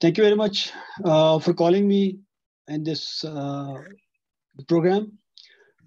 Thank you very much for calling me in this program.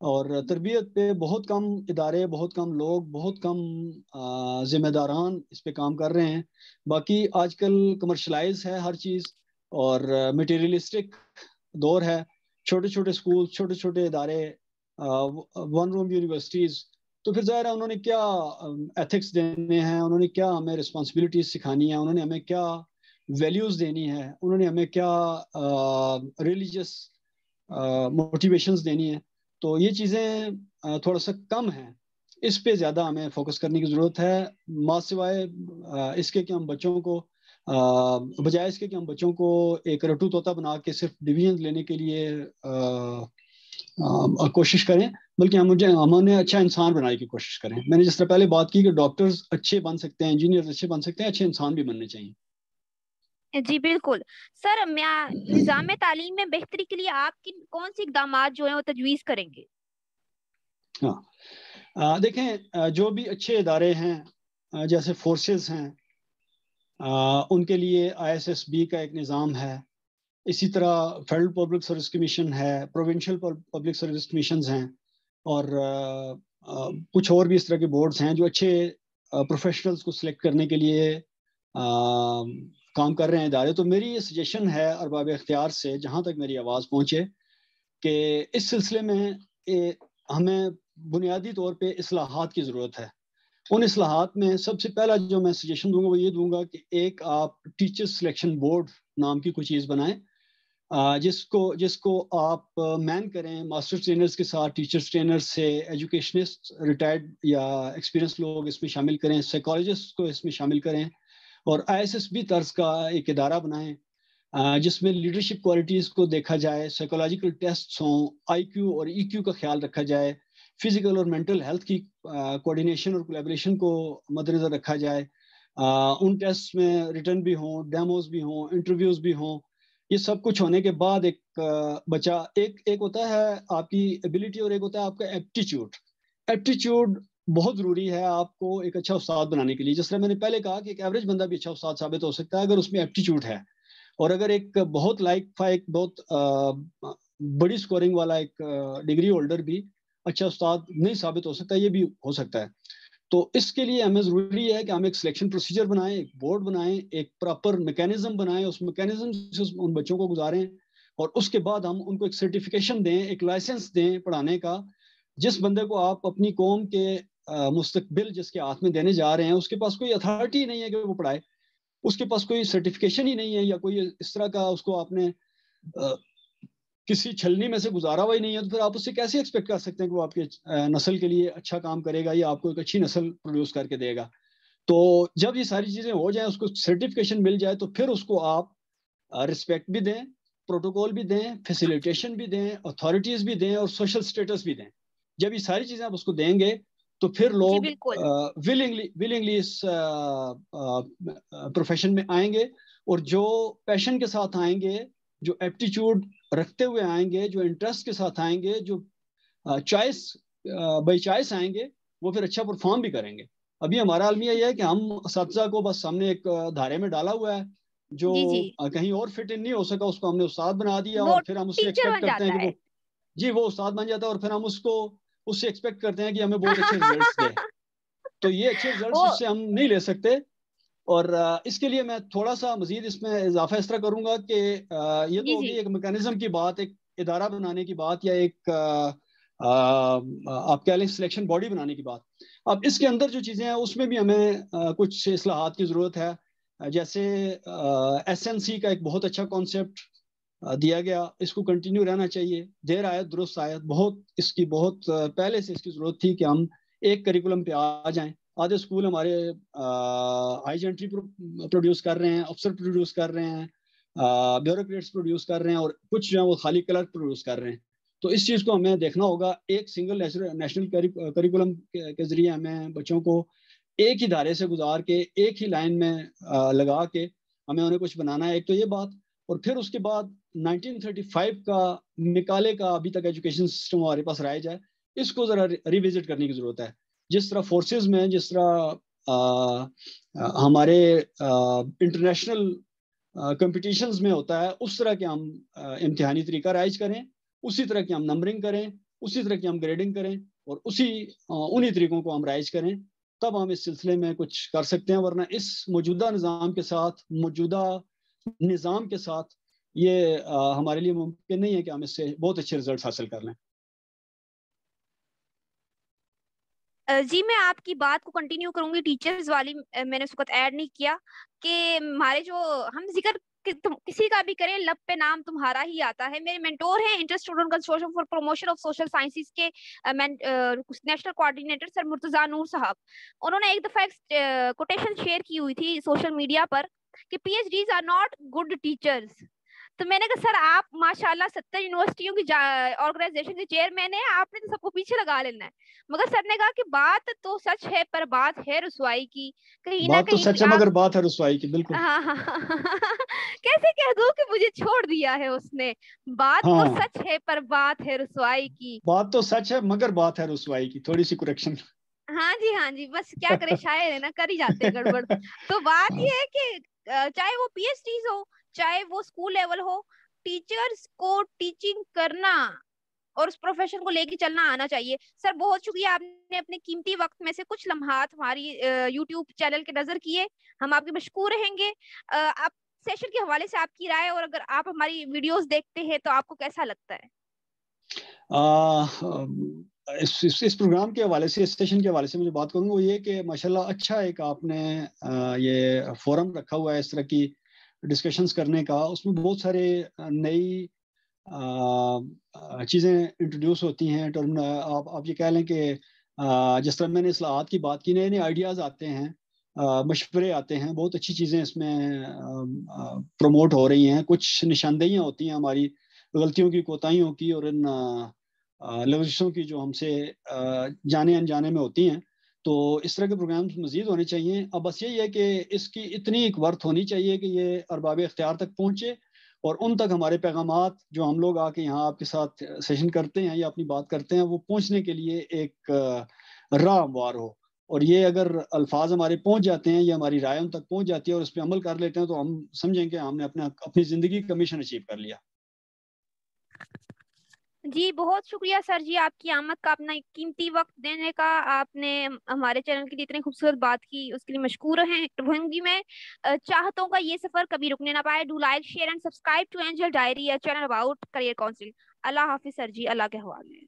اور تربیت پہ بہت کم ادارے، بہت کم لوگ، بہت کم ذمہ داران اس پہ کام کر رہے ہیں. باقی آج کل کمرشلائز ہے ہر چیز اور مٹیریلسٹک دور ہے. چھوٹے چھوٹے اسکول، چھوٹے چھوٹے ادارے، ون روم یونیورسٹیز. تو پھر ظاہر ہے انہوں نے کیا ایتھکس دینے ہیں، انہوں نے کیا ہمیں رسپانسبلٹیز سکھانی ہے، انہوں نے ہمیں کیا ویلیوز دینی ہے، انہوں نے ہمیں کیا ریلیجس موٹیویشنز دینی ہے. تو یہ چیزیں تھوڑا سا کم ہیں، اس پہ زیادہ ہمیں فوکس کرنے کی ضرورت ہے. ماں سوائے اس کے کہ ہم بچوں کو بجائے اس کے کہ ہم بچوں کو ایک رٹو طوطا بنا کے صرف ڈویژن لینے کے لیے کوشش کریں، بلکہ ہم انہیں اچھا انسان بنانے کی کوشش کریں. میں نے جس طرح پہلے بات کی کہ ڈاکٹرز اچھے بن سکتے ہیں، انجینئرز اچھے بن سکتے ہیں، اچھے انسان بھی بننے چاہیے. جی بالکل سر. نظام تعلیم میں بہتری کے لیے آپ کی کون سی اقدامات جو ہیں وہ تجویز کریں گے؟ ہاں دیکھیں، جو بھی اچھے ادارے ہیں جیسے فورسز ہیں، ان کے لیے ISSB کا ایک نظام ہے. اسی طرح فیڈرل پبلک سروس کمیشن ہے، پروونشل پبلک سروس کمیشنز ہیں، اور کچھ اور بھی اس طرح کے بورڈز ہیں جو اچھے پروفیشنلز کو سلیکٹ کرنے کے لیے کام کر رہے ہیں ادارے. تو میری یہ سجیشن ہے ارباب اختیار سے، جہاں تک میری آواز پہنچے، کہ اس سلسلے میں ہمیں بنیادی طور پہ اصلاحات کی ضرورت ہے. ان اصلاحات میں سب سے پہلا جو میں سجیشن دوں گا وہ یہ دوں گا کہ ایک آپ ٹیچر سلیکشن بورڈ نام کی کوئی چیز بنائیں، جس کو آپ مین کریں ماسٹر ٹرینرز کے ساتھ، ٹیچرز ٹرینرز سے، ایجوکیشنسٹ ریٹائرڈ یا ایکسپیرینس لوگ اس میں شامل کریں، سائیکالوجسٹ کو اس میں شامل کریں، اور ISSB طرز کا ایک ادارہ بنائیں جس میں لیڈرشپ کوالٹیز کو دیکھا جائے، سائیکولوجیکل ٹیسٹس ہوں، IQ اور EQ کا خیال رکھا جائے، فزیکل اور مینٹل ہیلتھ کی کوآرڈینیشن اور کولیبریشن کو مد نظر رکھا جائے. ان ٹیسٹ میں ریٹرن بھی ہوں، ڈیموز بھی ہوں، انٹرویوز بھی ہوں. یہ سب کچھ ہونے کے بعد ایک بچہ، ایک ہوتا ہے آپ کی ایبلٹی اور ایک ہوتا ہے آپ کا ایپٹیچیوڈ. ایپٹیچیوڈ بہت ضروری ہے آپ کو ایک اچھا استاد بنانے کے لیے. جس طرح میں نے پہلے کہا کہ ایک ایوریج بندہ بھی اچھا استاد ثابت ہو سکتا ہے اگر اس میں ایپٹیچیوڈ ہے، اور اگر ایک بہت ایک بہت بڑی سکورنگ والا ایک ڈگری ہولڈر بھی اچھا استاد نہیں ثابت ہو سکتا، یہ بھی ہو سکتا ہے. تو اس کے لیے ہمیں ضروری ہے کہ ہم ایک سلیکشن پروسیجر بنائیں، ایک بورڈ بنائیں، ایک پراپر میکینزم بنائیں، اس میکینزم سے ان بچوں کو گزاریں، اور اس کے بعد ہم ان کو ایک سرٹیفکیشن دیں، ایک لائسنس دیں پڑھانے کا. جس بندے کو آپ اپنی قوم کے مستقبل جس کے ہاتھ میں دینے جا رہے ہیں، اس کے پاس کوئی اتھارٹی نہیں ہے کہ وہ پڑھائے، اس کے پاس کوئی سرٹیفکیشن ہی نہیں ہے، یا کوئی اس طرح کا اس کو آپ نے کسی چھلنی میں سے گزارا ہوا ہی نہیں ہے، تو پھر آپ اس سے کیسے ایکسپیکٹ کر سکتے ہیں کہ وہ آپ کے نسل کے لیے اچھا کام کرے گا یا آپ کو ایک اچھی نسل پروڈیوس کر کے دے گا. تو جب یہ ساری چیزیں ہو جائیں، اس کو سرٹیفکیشن مل جائے، تو پھر اس کو آپ رسپیکٹ بھی دیں، پروٹوکول بھی دیں، فیسیلیٹیشن بھی دیں، اتھارٹیز بھی دیں، اور سوشل سٹیٹس بھی دیں. جب یہ ساری چیزیں آپ اس کو دیں گے تو پھر لوگ ولنگلی اس پروفیشن میں آئیں گے، اور جو پیشن کے ساتھ آئیں گے، جو ایپٹیچیوڈ رکھتے ہوئے آئیں گے، جو انٹرسٹ کے ساتھ آئیں گے، جو چوائس بائی چوائس آئیں گے، وہ پھر اچھا پرفارم بھی کریں گے. ابھی ہمارا المیہ یہ ہے کہ ہم اساتذہ کو بس سامنے ایک دھارے میں ڈالا ہوا ہے، جو کہیں اور فٹ ان نہیں ہو سکا، اس کو ہم نے استاد بنا دیا، اور پھر ہم اس سے ایکسپیکٹ کرتے ہیں کہ وہ استاد بن جاتا ہے، اور پھر ہم اس سے ایکسپیکٹ کرتے ہیں کہ ہمیں بہت اچھے ریزلٹس دے. تو یہ اچھے ریزلٹس اس سے ہم نہیں لے سکتے. اور اس کے لیے میں تھوڑا سا مزید اس میں اضافہ اس طرح کروں گا کہ یہ تو ہوگی ایک میکانزم کی بات، ایک ادارہ بنانے کی بات، یا ایک آپ کہہ لیں سلیکشن باڈی بنانے کی بات. اب اس کے اندر جو چیزیں ہیں اس میں بھی ہمیں کچھ اصلاحات کی ضرورت ہے. جیسے SNC کا ایک بہت اچھا کانسیپٹ دیا گیا، اس کو کنٹینیو رہنا چاہیے. دیر آیت درست آیت، اس کی بہت پہلے سے اس کی ضرورت تھی کہ ہم ایک کریکولم پہ آ جائیں. آدھے اسکول ہمارے ہائی جنٹری پروڈیوس کر رہے ہیں، افسر پروڈیوس کر رہے ہیں، بیوروکریٹس پروڈیوس کر ررہے ہیں، اور کچھ جو ہے وہ خالی کلرک پروڈیوس کر رہے ہیں. تو اس چیز کو ہمیں دیکھنا ہوگا. ایک سنگل نیشنل کریکولم کے ذریعے ہمیں بچوں کو ایک ہی دھارے سے گزار کے، ایک ہی لائن میں لگا کے ہمیں انہیں کچھ بنانا ہے. ایک تو یہ بات. اور پھر اس کے بعد 1935 کا نکالے کا ابھی تک ایجوکیشن سسٹم ہمارے پاس رائج ہے، اس کو ذرا ریوزٹ کرنے کی ضرورت ہے. جس طرح فورسز میں، جس طرح ہمارے انٹرنیشنل کمپٹیشنز میں ہوتا ہے، اس طرح کے ہم امتحانی طریقہ رائج کریں، اسی طرح کی ہم نمبرنگ کریں، اسی طرح کی ہم گریڈنگ کریں اور انہی طریقوں کو ہم رائج کریں، تب ہم اس سلسلے میں کچھ کر سکتے ہیں، ورنہ اس موجودہ نظام کے ساتھ یہ ہمارے لیے ممکن نہیں ہے کہ ہم اس سے بہت اچھے رزلٹس حاصل کر لیں۔ جی میں آپ کی بات کو کنٹینیو کروں گی، ٹیچرز والی میں نے اس وقت ایڈ نہیں کیا کہ ہمارے جو ہم ذکر کسی کا بھی کریں لب پہ نام تمہارا ہی آتا ہے۔ میرے مینٹور ہیں inter student consortium for promotion of social sciences کے national coordinator sir Murtaza Noor صاحب، انہوں نے ایک دفعہ ایک کوٹیشن شیئر کی ہوئی تھی سوشل میڈیا پر کہ P H Ds are not good teachers. تو میں نے کہا سر آپ ماشاءاللہ 70 یونیورسٹیوں کی آرگنائزیشن کے چیئرمین ہیں، آپ نے تو سب کو پیچھے لگا لینا ہے۔ مگر سر نے کہا کہ بات تو سچ ہے پر بات ہے رسوائی کی، کہیں نہ بات تو کہیں سچ ہے مگر بات ہے رسوائی کی، بالکل۔ ہاں ہاں کیسے کہہ دوں کہ مجھے چھوڑ دیا ہے اس نے، بات تو ہاں، سچ ہے پر بات ہے رسوائی کی۔ بات تو سچ ہے مگر بات ہے رسوائی کی، تھوڑی سی کریکشن۔ ہاں جی بس کیا کرے، شاعر ہے نا، کر ہی جاتے ہیں گڑبڑ۔ تو بات یہ ہے کہ چاہے وہ پی ایچ ڈیز ہو، چاہے وہ اسکول لیول ہو، ٹیچرز کو ٹیچنگ کرنا اور اس پروفیشن کو لے کے چلنا آنا چاہیے۔ سر بہت شکریہ، آپ نے اپنے قیمتی وقت میں سے کچھ لمحات ہماری یوٹیوب چینل کے نظر کیے، ہم آپ کے مشکور رہیں گے۔ آپ سیشن کے حوالے سے آپ کی رائے، اور اگر آپ ہماری ویڈیوز دیکھتے ہیں تو آپ کو کیسا لگتا ہے؟ اس پروگرام کے حوالے سے، اس سیشن کے حوالے سے مجھے بات کروں وہ یہ کہ ماشاءاللہ اچھا ایک آپ نے یہ فورم رکھا ہوا ہے اس طرح کی ڈسکشنز کرنے کا، اس میں بہت سارے نئی چیزیں انٹروڈیوس ہوتی ہیں۔ آپ یہ کہہ لیں کہ جس طرح میں نے اصلاحات کی بات کی، نئے نئے آئیڈیاز آتے ہیں، مشورے آتے ہیں، بہت اچھی چیزیں اس میں پروموٹ ہو رہی ہیں۔ کچھ نشاندہیاں ہوتی ہیں ہماری غلطیوں کی، کوتاہیوں کی، اور ان لفظوں کی جو ہم سے جانے انجانے میں ہوتی ہیں۔ تو اس طرح کے پروگرامز مزید ہونے چاہیے۔ اب بس یہی ہے کہ اس کی اتنی ایک ورتھ ہونی چاہیے کہ یہ ارباب اختیار تک پہنچے، اور ان تک ہمارے پیغامات جو ہم لوگ آ کے یہاں آپ کے ساتھ سیشن کرتے ہیں یا اپنی بات کرتے ہیں، وہ پہنچنے کے لیے ایک راہ ہموار ہو۔ اور یہ اگر الفاظ ہمارے پہنچ جاتے ہیں یا ہماری رائے ان تک پہنچ جاتی ہے اور اس پہ عمل کر لیتے ہیں، تو ہم سمجھیں کہ ہم نے اپنی زندگی کا مشن اچیو کر لیا۔ جی بہت شکریہ سر جی، آپ کی آمد کا، اپنا قیمتی وقت دینے کا، آپ نے ہمارے چینل کے لیے اتنی خوبصورت بات کی، اس کے لیے مشکور رہوں گی میں۔ چاہتوں کا یہ سفر کبھی رکنے نہ پائے۔ Do like, share and subscribe to angel diary, channel about career counselling. اللہ حافظ سر جی، اللہ کے حوالے۔